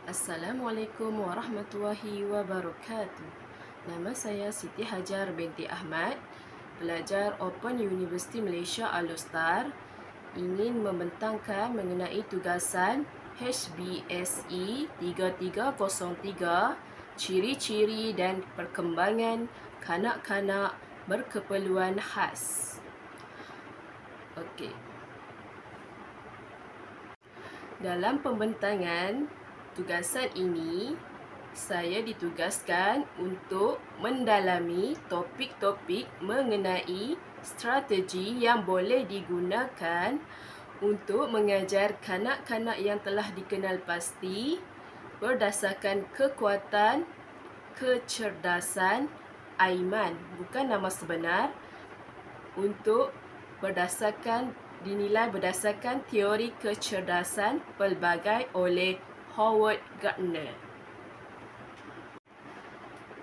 Assalamualaikum warahmatullahi wabarakatuh. Nama saya Siti Hajar binti Ahmad, pelajar Open University Malaysia Al-Star, ingin membentangkan mengenai tugasan HBSE 3303, ciri-ciri dan perkembangan kanak-kanak berkeperluan khas. Okey. Dalam pembentangan tugasan ini, saya ditugaskan untuk mendalami topik-topik mengenai strategi yang boleh digunakan untuk mengajar kanak-kanak yang telah dikenal pasti berdasarkan kekuatan, kecerdasan, Aiman, bukan nama sebenar, untuk dinilai berdasarkan teori kecerdasan pelbagai oleh Howard Gardner.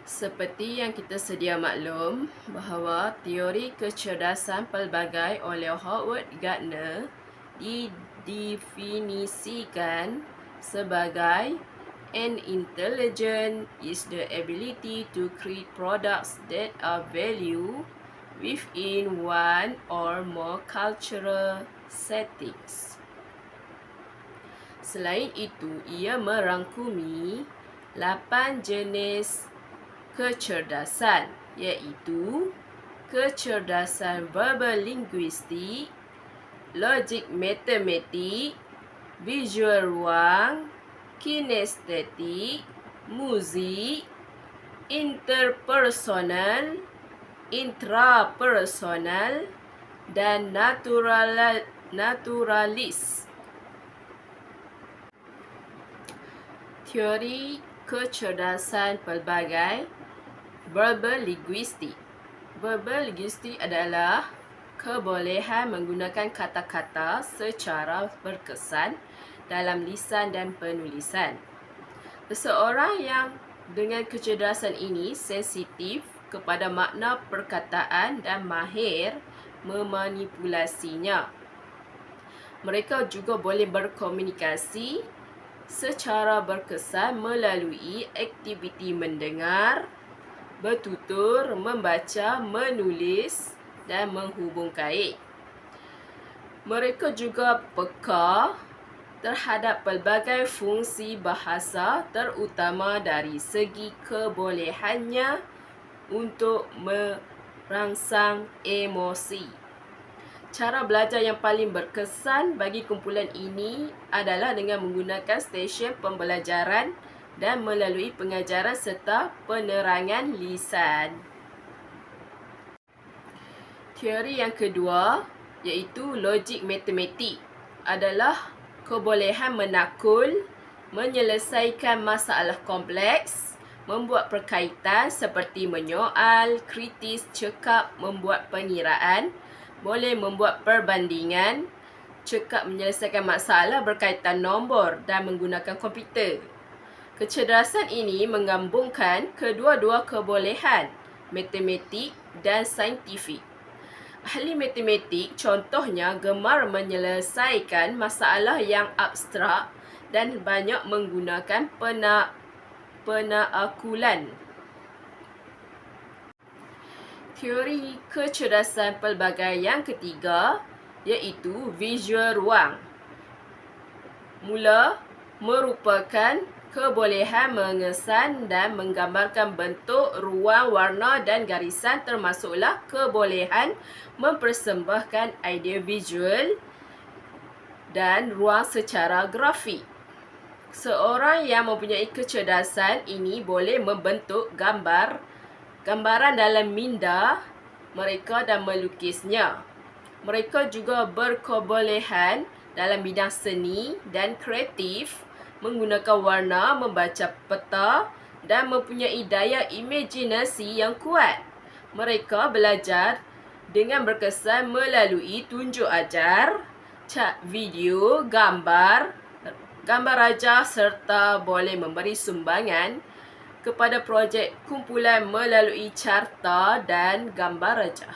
Seperti yang kita sedia maklum bahawa teori kecerdasan pelbagai oleh Howard Gardner didefinisikan sebagai an intelligence is the ability to create products that are value within one or more cultural settings. Selain itu, ia merangkumi 8 jenis kecerdasan, iaitu kecerdasan verbal linguistik, logik matematik, visual ruang, kinestetik, muzik, interpersonal, intrapersonal dan naturalis. Teori kecerdasan pelbagai verbal linguistik. Verbal linguistik adalah kebolehan menggunakan kata-kata secara berkesan dalam lisan dan penulisan. Seseorang yang dengan kecerdasan ini sensitif kepada makna perkataan dan mahir memanipulasinya. Mereka juga boleh berkomunikasi secara berkesan melalui aktiviti mendengar, bertutur, membaca, menulis dan menghubung kait. Mereka juga peka terhadap pelbagai fungsi bahasa, terutama dari segi kebolehannya untuk merangsang emosi. Cara belajar yang paling berkesan bagi kumpulan ini adalah dengan menggunakan stesen pembelajaran dan melalui pengajaran serta penerangan lisan. Teori yang kedua, iaitu logik matematik, adalah kebolehan menakul, menyelesaikan masalah kompleks, membuat perkaitan seperti menyoal, kritis, cekap, membuat pengiraan, boleh membuat perbandingan, cekap menyelesaikan masalah berkaitan nombor dan menggunakan komputer. Kecerdasan ini menggabungkan kedua-dua kebolehan, matematik dan saintifik. Ahli matematik contohnya gemar menyelesaikan masalah yang abstrak dan banyak menggunakan penaakulan. Teori kecerdasan pelbagai yang ketiga, iaitu visual ruang. Mula merupakan kebolehan mengesan dan menggambarkan bentuk, ruang, warna dan garisan, termasuklah kebolehan mempersembahkan idea visual dan ruang secara grafik. Seorang yang mempunyai kecerdasan ini boleh membentuk gambaran dalam minda mereka dan melukisnya. Mereka juga berkebolehan dalam bidang seni dan kreatif, menggunakan warna, membaca peta dan mempunyai daya imajinasi yang kuat. Mereka belajar dengan berkesan melalui tunjuk ajar, video, gambar rajah serta boleh memberi sumbangan kepada projek kumpulan melalui carta dan gambar rajah.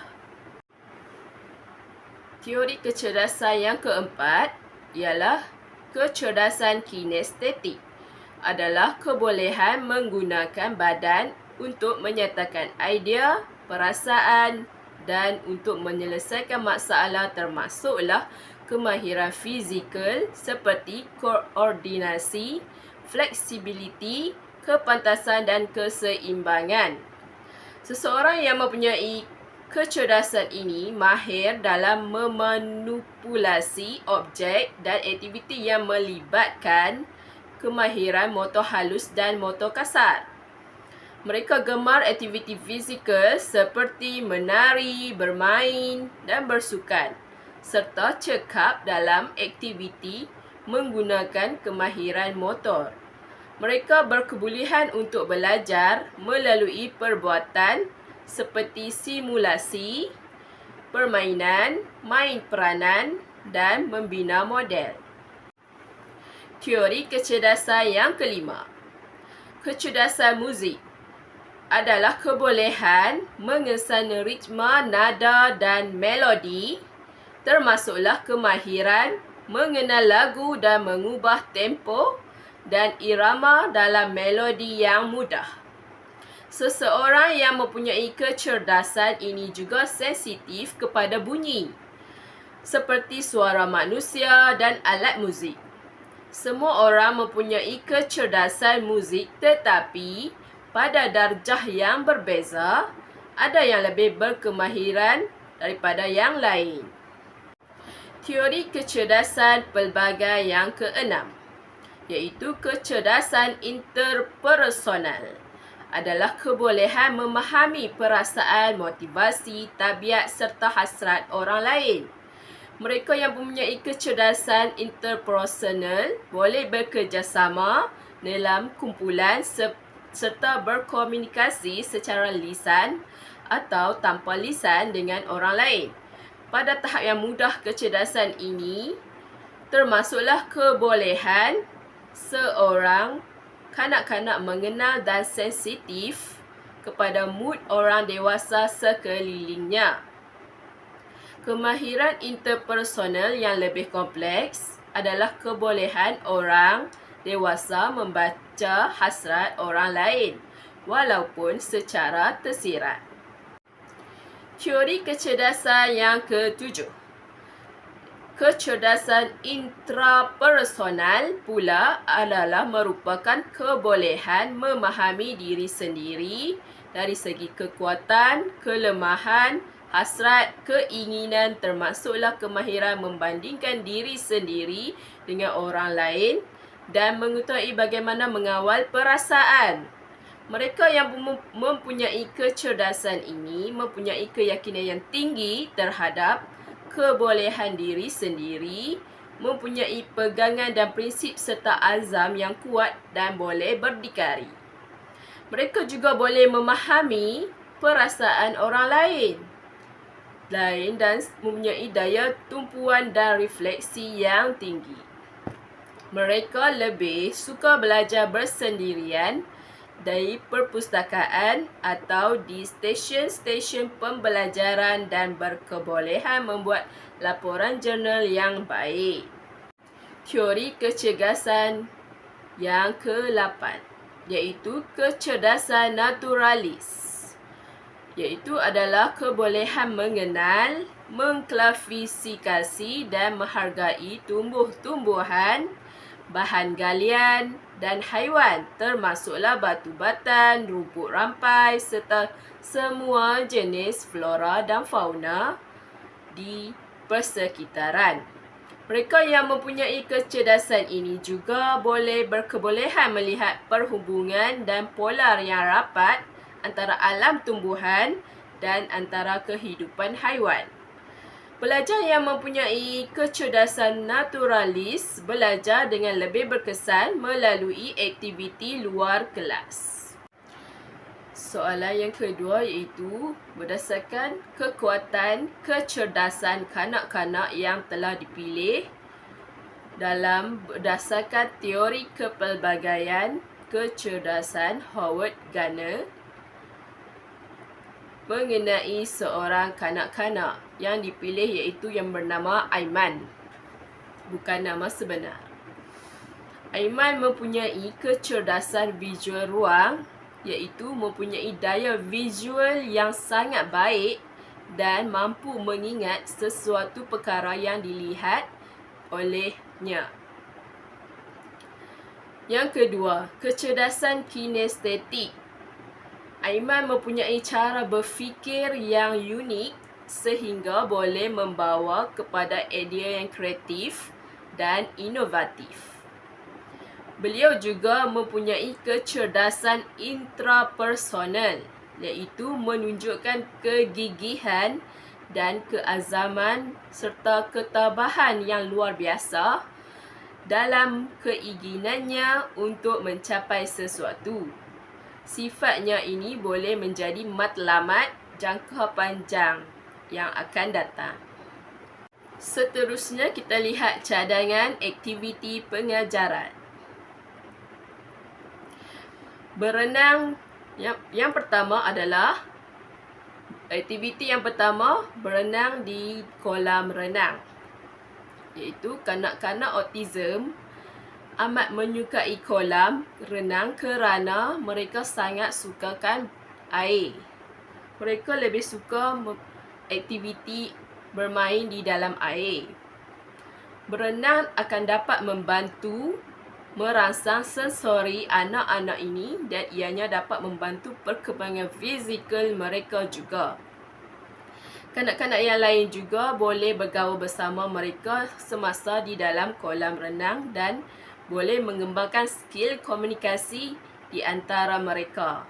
Teori kecerdasan yang keempat ialah kecerdasan kinestetik. adalah kebolehan menggunakan badan untuk menyatakan idea, perasaan dan untuk menyelesaikan masalah, termasuklah kemahiran fizikal seperti koordinasi, fleksibiliti, kepantasan dan keseimbangan. Seseorang yang mempunyai kecerdasan ini mahir dalam memanipulasi objek dan aktiviti yang melibatkan kemahiran motor halus dan motor kasar. Mereka gemar aktiviti fizikal seperti menari, bermain dan bersukan, serta cekap dalam aktiviti menggunakan kemahiran motor. Mereka berkebolehan untuk belajar melalui perbuatan seperti simulasi, permainan, main peranan dan membina model. Teori kecerdasan yang kelima. Kecerdasan muzik adalah kebolehan mengesan ritma, nada dan melodi, termasuklah kemahiran mengenal lagu dan mengubah tempo dan irama dalam melodi yang mudah. Seseorang yang mempunyai kecerdasan ini juga sensitif kepada bunyi, seperti suara manusia dan alat muzik. Semua orang mempunyai kecerdasan muzik, tetapi pada darjah yang berbeza, ada yang lebih berkemahiran daripada yang lain. Teori kecerdasan pelbagai yang keenam, iaitu kecerdasan interpersonal, adalah kebolehan memahami perasaan, motivasi, tabiat serta hasrat orang lain. Mereka yang mempunyai kecerdasan interpersonal boleh bekerjasama dalam kumpulan serta berkomunikasi secara lisan atau tanpa lisan dengan orang lain. Pada tahap yang mudah kecerdasan ini, termasuklah kebolehan seorang kanak-kanak mengenal dan sensitif kepada mood orang dewasa sekelilingnya. Kemahiran interpersonal yang lebih kompleks adalah kebolehan orang dewasa membaca hasrat orang lain, walaupun secara tersirat. Teori kecerdasan yang ketujuh. Kecerdasan intrapersonal pula adalah merupakan kebolehan memahami diri sendiri dari segi kekuatan, kelemahan, hasrat, keinginan, termasuklah kemahiran membandingkan diri sendiri dengan orang lain dan mengetahui bagaimana mengawal perasaan. Mereka yang mempunyai kecerdasan ini mempunyai keyakinan yang tinggi terhadap kebolehan diri sendiri, mempunyai pegangan dan prinsip serta azam yang kuat dan boleh berdikari. Mereka juga boleh memahami perasaan orang lain dan mempunyai daya tumpuan dan refleksi yang tinggi. Mereka lebih suka belajar bersendirian dari perpustakaan atau di stesen-stesen pembelajaran dan berkebolehan membuat laporan jurnal yang baik. Teori kecerdasan yang ke-8, iaitu kecerdasan naturalis, iaitu adalah kebolehan mengenal, mengklasifikasi dan menghargai tumbuh-tumbuhan, bahan galian dan haiwan, termasuklah batu batan, rumput rampai serta semua jenis flora dan fauna di persekitaran. Mereka yang mempunyai kecerdasan ini juga boleh berkebolehan melihat perhubungan dan polar yang rapat antara alam tumbuhan dan antara kehidupan haiwan. Pelajar yang mempunyai kecerdasan naturalis belajar dengan lebih berkesan melalui aktiviti luar kelas. Soalan yang kedua iaitu berdasarkan kekuatan kecerdasan kanak-kanak yang telah dipilih berdasarkan teori kepelbagaian kecerdasan Howard Gardner mengenai seorang kanak-kanak yang dipilih, iaitu yang bernama Aiman, bukan nama sebenar. Aiman mempunyai kecerdasan visual ruang, iaitu mempunyai daya visual yang sangat baik dan mampu mengingat sesuatu perkara yang dilihat olehnya. Yang kedua, kecerdasan kinestetik. Aiman mempunyai cara berfikir yang unik sehingga boleh membawa kepada idea yang kreatif dan inovatif. Beliau juga mempunyai kecerdasan intrapersonal, iaitu menunjukkan kegigihan dan keazaman serta ketabahan yang luar biasa dalam keinginannya untuk mencapai sesuatu. Sifatnya ini boleh menjadi matlamat jangka panjang yang akan datang. Seterusnya kita lihat cadangan aktiviti pengajaran. Berenang, yang pertama adalah aktiviti yang pertama, berenang di kolam renang. Iaitu kanak-kanak autism amat menyukai kolam renang kerana mereka sangat sukakan air. Mereka lebih suka aktiviti bermain di dalam air. Berenang akan dapat membantu merangsang sensori anak-anak ini dan ianya dapat membantu perkembangan fizikal mereka juga. Kanak-kanak yang lain juga boleh bergaul bersama mereka semasa di dalam kolam renang dan boleh mengembangkan skill komunikasi di antara mereka.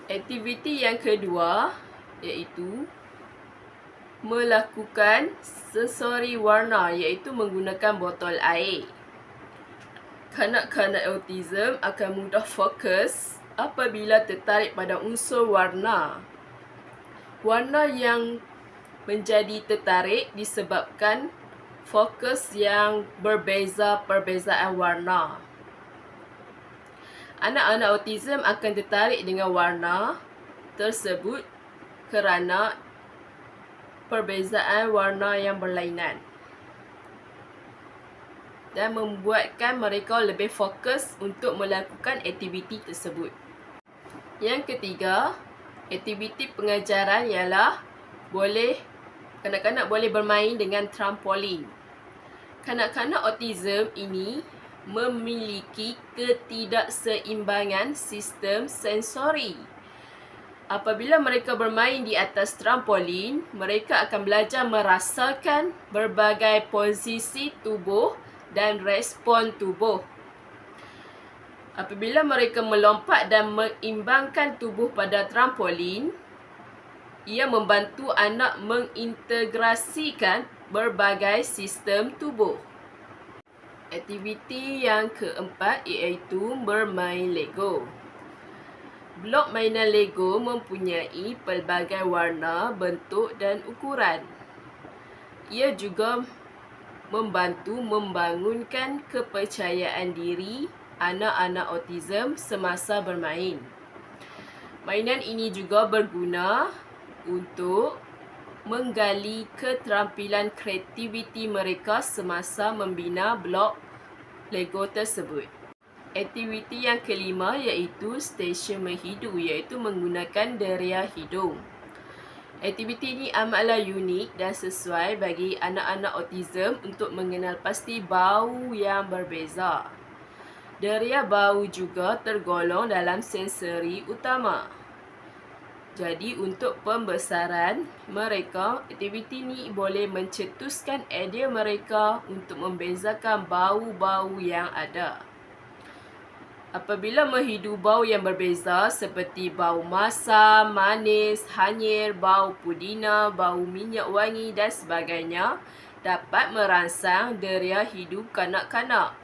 Aktiviti yang kedua iaitu melakukan sensori warna, iaitu menggunakan botol air. Kanak-kanak autism akan mudah fokus apabila tertarik pada unsur warna. Warna yang menjadi tertarik disebabkan fokus yang berbeza perbezaan warna. Anak-anak autism akan tertarik dengan warna tersebut kerana perbezaan warna yang berlainan dan membuatkan mereka lebih fokus untuk melakukan aktiviti tersebut. Yang ketiga, aktiviti pengajaran ialah kanak-kanak boleh bermain dengan trampolin. Kanak-kanak autism ini memiliki ketidakseimbangan sistem sensori. Apabila mereka bermain di atas trampolin, mereka akan belajar merasakan berbagai posisi tubuh dan respon tubuh. Apabila mereka melompat dan mengimbangkan tubuh pada trampolin, ia membantu anak mengintegrasikan berbagai sistem tubuh. Aktiviti yang keempat iaitu bermain Lego. Blok mainan Lego mempunyai pelbagai warna, bentuk dan ukuran. Ia juga membantu membangunkan kepercayaan diri anak-anak autism semasa bermain. Mainan ini juga berguna untuk menggali keterampilan kreativiti mereka semasa membina blok Lego tersebut. Aktiviti yang kelima iaitu stesen menghidu, iaitu menggunakan deria hidung. Aktiviti ini amatlah unik dan sesuai bagi anak-anak autism untuk mengenal pasti bau yang berbeza. Deria bau juga tergolong dalam sensori utama. Jadi untuk pembesaran mereka, aktiviti ini boleh mencetuskan idea mereka untuk membezakan bau-bau yang ada. Apabila menghidu bau yang berbeza seperti bau masam, manis, hanyir, bau pudina, bau minyak wangi dan sebagainya, dapat merangsang deria hidup kanak-kanak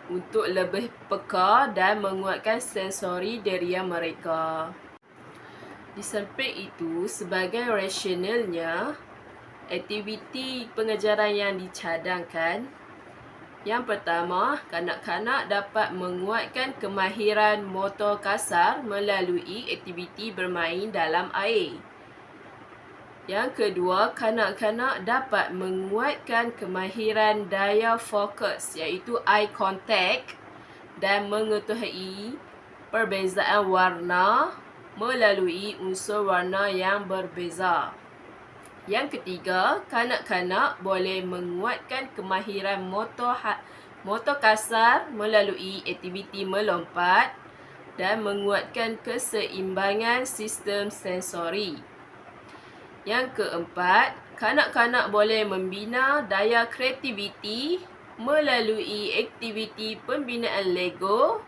untuk lebih peka dan menguatkan sensori deria mereka. Di samping itu, sebagai rasionalnya, aktiviti pengajaran yang dicadangkan, yang pertama, kanak-kanak dapat menguatkan kemahiran motor kasar melalui aktiviti bermain dalam air. Yang kedua, kanak-kanak dapat menguatkan kemahiran daya fokus iaitu eye contact dan mengetahui perbezaan warna melalui unsur warna yang berbeza. Yang ketiga, kanak-kanak boleh menguatkan kemahiran motor kasar melalui aktiviti melompat dan menguatkan keseimbangan sistem sensori. Yang keempat, kanak-kanak boleh membina daya kreativiti melalui aktiviti pembinaan Lego,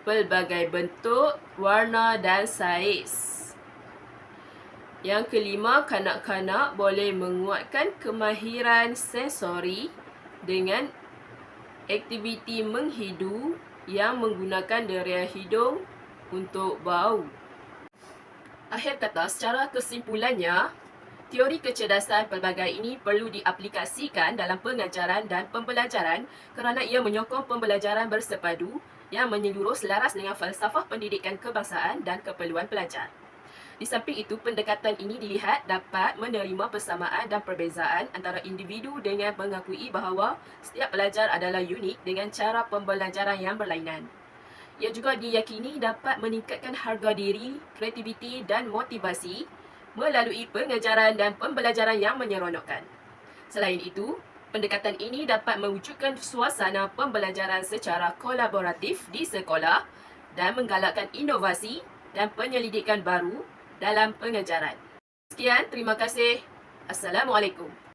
pelbagai bentuk, warna dan saiz. Yang kelima, kanak-kanak boleh menguatkan kemahiran sensori dengan aktiviti menghidu yang menggunakan deria hidung untuk bau. Akhir kata, secara kesimpulannya, teori kecerdasan pelbagai ini perlu diaplikasikan dalam pengajaran dan pembelajaran kerana ia menyokong pembelajaran bersepadu yang menyeluruh selaras dengan falsafah pendidikan kebangsaan dan keperluan pelajar. Di samping itu, pendekatan ini dilihat dapat menerima persamaan dan perbezaan antara individu dengan mengakui bahawa setiap pelajar adalah unik dengan cara pembelajaran yang berlainan. Ia juga diyakini dapat meningkatkan harga diri, kreativiti dan motivasi melalui pengajaran dan pembelajaran yang menyeronokkan. Selain itu, pendekatan ini dapat mewujudkan suasana pembelajaran secara kolaboratif di sekolah dan menggalakkan inovasi dan penyelidikan baru dalam pengajaran. Sekian, terima kasih. Assalamualaikum.